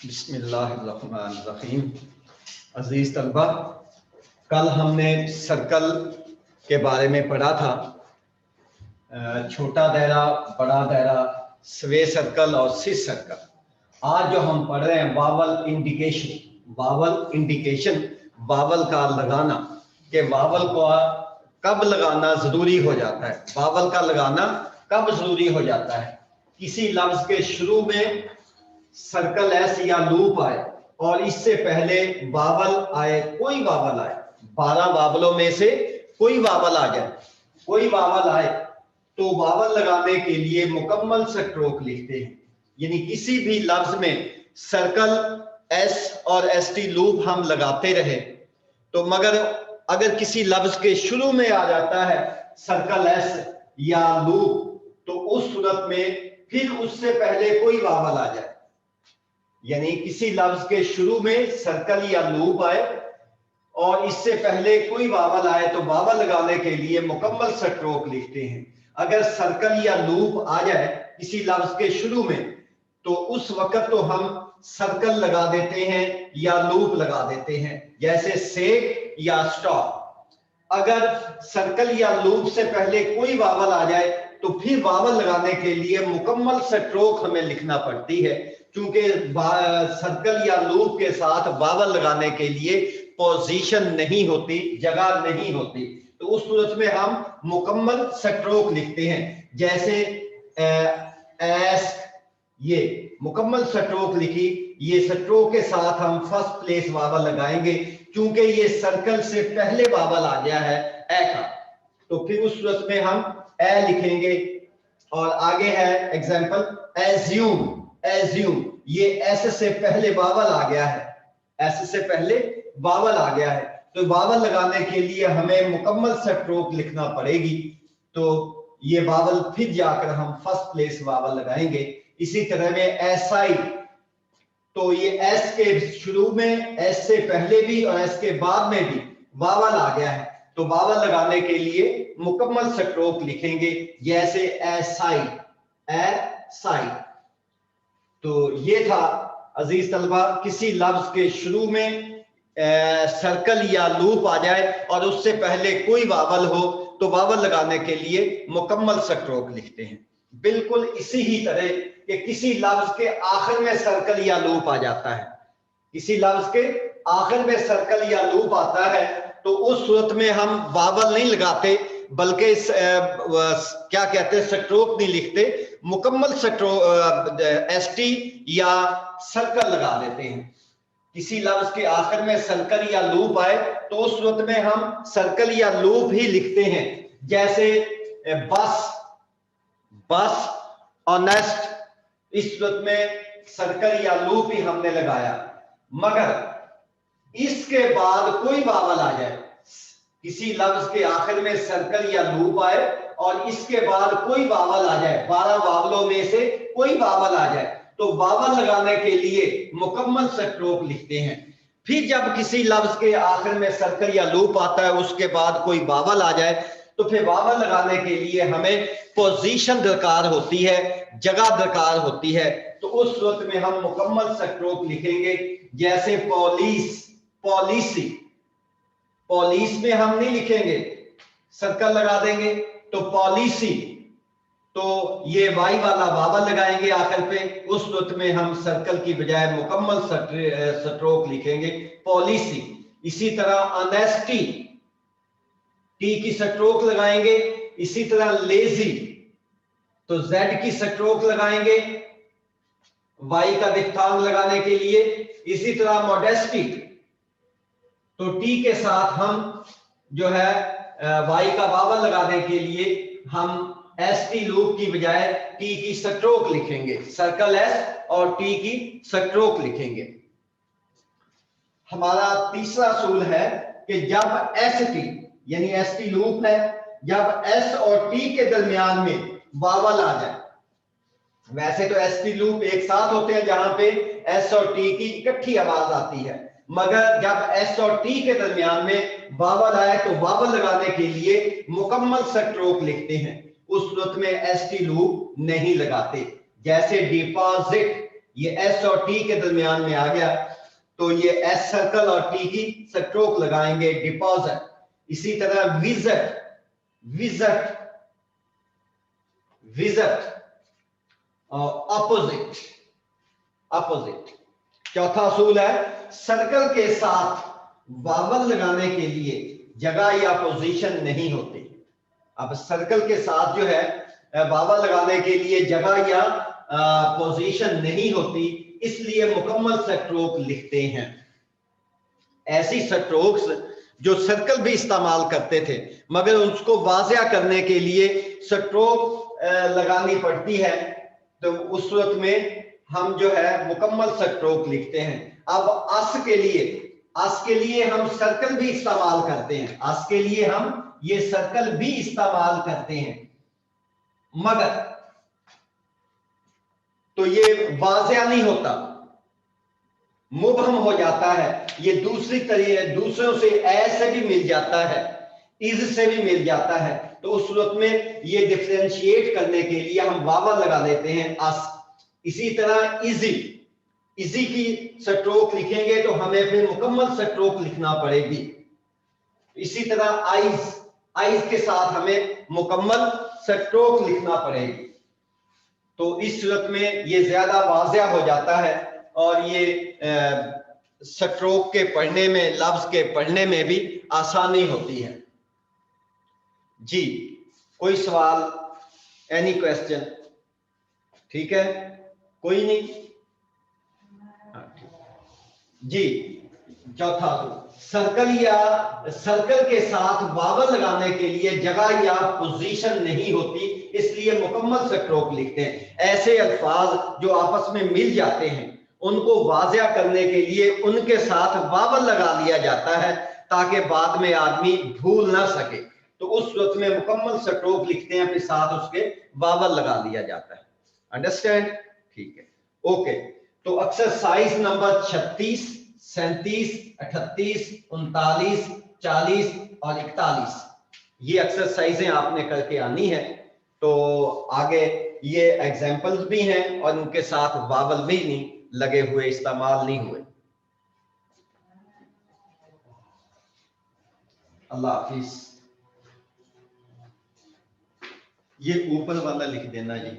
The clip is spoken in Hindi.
बिस्मिल्लाहिर्रहमानिर्रहीम। अजीज तलबा, कल हमने सर्कल के बारे में पढ़ा था। छोटा दायरा, बड़ा दायरा, स्वे सर्कल और सिस सर्कल। आज जो हम पढ़ रहे हैं वावल इंडिकेशन, वावल का लगाना, कि वावल को कब लगाना जरूरी हो जाता है। वावल का लगाना कब जरूरी हो जाता है? किसी लफ्ज के शुरू में सर्कल एस या लूप आए और इससे पहले वावल आए, कोई वावल आए, 12 वावलों में से कोई वावल आ जाए, कोई वावल आए तो वावल लगाने के लिए मुकम्मल स्ट्रोक लिखते हैं। यानी किसी भी लफ्ज में सर्कल एस और एस टी लूप हम लगाते रहे तो मगर अगर किसी लफ्ज के शुरू में आ जाता है सर्कल एस या लूप तो उस सूरत में फिर उससे पहले कोई वावल आ जाए, यानी किसी लफ्ज के शुरू में सर्कल या लूप आए और इससे पहले कोई वावल आए तो वावल लगाने के लिए मुकम्मल स्ट्रोक लिखते हैं। अगर सर्कल या लूप आ जाए किसी लफ्ज के शुरू में तो उस वक्त तो हम सर्कल लगा देते हैं या लूप लगा देते हैं, जैसे से या स्टॉप। अगर सर्कल या लूप से पहले कोई वावल आ जाए तो फिर वावल लगाने के लिए मुकम्मल स्ट्रोक हमें लिखना पड़ती है, क्योंकि सर्कल या लूप के साथ वावल लगाने के लिए पोजीशन नहीं होती, जगह नहीं होती। तो उस सूरत में हम मुकम्मल स्ट्रोक लिखते हैं, जैसे एस्क, ये मुकम्मल स्ट्रोक लिखी। ये स्ट्रोक के साथ हम फर्स्ट प्लेस वावल लगाएंगे क्योंकि ये सर्कल से पहले वावल आ गया है ए का, तो फिर उस सूरत में हम ए लिखेंगे। और आगे है एग्जांपल एज्यूम, ये एस से पहले वावल आ गया है, एस से पहले वावल आ गया है, तो वावल लगाने के लिए हमें मुकम्मल स्ट्रोक लिखना पड़ेगी। तो ये वावल फिर जाकर हम फर्स्ट प्लेस वावल लगाएंगे। इसी तरह में एसआई, तो ये एस के शुरू में, एस से पहले भी और एस के बाद में भी वावल आ गया है, तो वावल लगाने के लिए मुकम्मल स्ट्रोक लिखेंगे, जैसे एसाई। तो ये था अजीज तलबा, किसी लफ्ज के शुरू में सर्कल या लूप आ जाए और उससे पहले कोई वावल हो तो वावल लगाने के लिए मुकम्मल स्ट्रोक लिखते हैं। बिल्कुल इसी ही तरह कि किसी लफ्ज के आखिर में सर्कल या लूप आ जाता है, किसी लफ्ज के आखिर में सर्कल या लूप आता है तो उस सूरत में हम वावल नहीं लगाते बल्कि क्या कहते हैं, स्ट्रोक नहीं लिखते, मुकम्मल स्ट्रोक एसटी या सर्कल लगा देते हैं। किसी लफ्ज के आखिर में सर्कल या लूप आए तो उस सूरत में हम सर्कल या लूप ही लिखते हैं, जैसे बस ऑनेस्ट, इस सूरत में सर्कल या लूप ही हमने लगाया। मगर इसके बाद कोई वावल आ जाए, किसी लफ्ज के आखिर में सर्कल या लूप आए और इसके बाद कोई वावल आ जाए, 12 वावलों में से कोई वावल आ जाए तो वावल लगाने के लिए मुकम्मल स्ट्रोक लिखते हैं। फिर जब किसी लफ्ज के आखिर में सर्कल या लूप आता है उसके बाद कोई वावल आ जाए तो फिर वावल लगाने के लिए हमें पोजीशन दरकार होती है, जगह दरकार होती है, तो उस सूरत में हम मुकम्मल स्ट्रोक लिखेंगे, जैसे पॉलिस में हम नहीं लिखेंगे, सर्कल लगा देंगे। तो पॉलिसी, तो ये वाई वाला वावल लगाएंगे आखिर पे, उस सूरत में हम सर्कल की बजाय मुकम्मल स्ट्रोक लिखेंगे, पॉलिसी। इसी तरह ऑनेस्टी, टी की स्ट्रोक लगाएंगे। इसी तरह लेजी, तो जेड की स्ट्रोक लगाएंगे वाई का दिफ्तांग लगाने के लिए। इसी तरह मॉडेस्टी, तो टी के साथ हम जो है वाई का वावल लगाने के लिए हम एस टी लूप की बजाय टी की स्ट्रोक लिखेंगे, सर्कल एस और टी की स्ट्रोक लिखेंगे। हमारा तीसरा असूल है कि जब एस टी, यानी एस टी लूप है, जब एस और टी के दरमियान में वावल आ जाए, वैसे तो एस टी लूप एक साथ होते हैं जहां पे एस और टी की इकट्ठी आवाज आती है, मगर जब एस और टी के दरमियान में वावल आए तो वावल लगाने के लिए मुकम्मल स्ट्रोक लिखते हैं। उस सूरत में एस टी लूप नहीं लगाते, जैसे ये एस और टी के दरमियान में आ गया, तो ये एस सर्कल और टी की स्ट्रोक लगाएंगे, डिपॉजिट। इसी तरह visit, visit, visit, opposite, opposite. चौथा असूल है सर्कल के साथ वावल लगाने के लिए जगह या पोजीशन नहीं होती। अब सर्कल के साथ जो है वावल लगाने के लिए जगह या पोजीशन नहीं होती, इसलिए मुकम्मल स्ट्रोक लिखते हैं। ऐसी स्ट्रोक्स जो सर्कल भी इस्तेमाल करते थे मगर उसको वाज़िया करने के लिए स्ट्रोक लगानी पड़ती है, तो उस सूरत में हम जो है मुकम्मल स्ट्रोक लिखते हैं। अब अस के लिए हम सर्कल भी इस्तेमाल करते हैं, अस के लिए हम ये सर्कल भी इस्तेमाल करते हैं, मगर तो ये वाज़िया नहीं होता, मुबहम हो जाता है। ये दूसरों से ऐसे भी मिल जाता है, इज से भी मिल जाता है, तो उस सूरत में ये डिफरेंशिएट करने के लिए हम वावल लगा देते हैं अस। इसी तरह इजी, इजी की स्ट्रोक लिखेंगे तो हमें फिर मुकम्मल स्ट्रोक लिखना पड़ेगी। इसी तरह आइज, आइज के साथ हमें मुकम्मल स्ट्रोक लिखना पड़ेगी। तो इस सूरत में ये ज्यादा वाज़िया हो जाता है और ये स्ट्रोक के पढ़ने में, लफ्ज के पढ़ने में भी आसानी होती है। जी, कोई सवाल, एनी क्वेश्चन? ठीक है, कोई नहीं? जी, चौथा सर्कल के साथ वावल लगाने के लिए जगह या पोजीशन नहीं होती, इसलिए मुकम्मल स्ट्रोक लिखते हैं। ऐसे अल्फाज जो आपस में मिल जाते हैं उनको वाज़िया करने के लिए उनके साथ वावल लगा दिया जाता है ताकि बाद में आदमी भूल ना सके, तो उस सूरत में मुकम्मल स्ट्रोक लिखते हैं, फिर साथ उसके वावल लगा दिया जाता है। अंडरस्टैंड? ठीक है, ओके। तो एक्सरसाइज नंबर 36, 37, 38, 39, 40 और 41 ये एक्सरसाइजें आपने करके आनी है। तो आगे ये एग्जाम्पल्स भी हैं और उनके साथ वावल भी नहीं लगे हुए, इस्तेमाल नहीं हुए। अल्लाह हाफिज। ये ऊपर वाला लिख देना जी।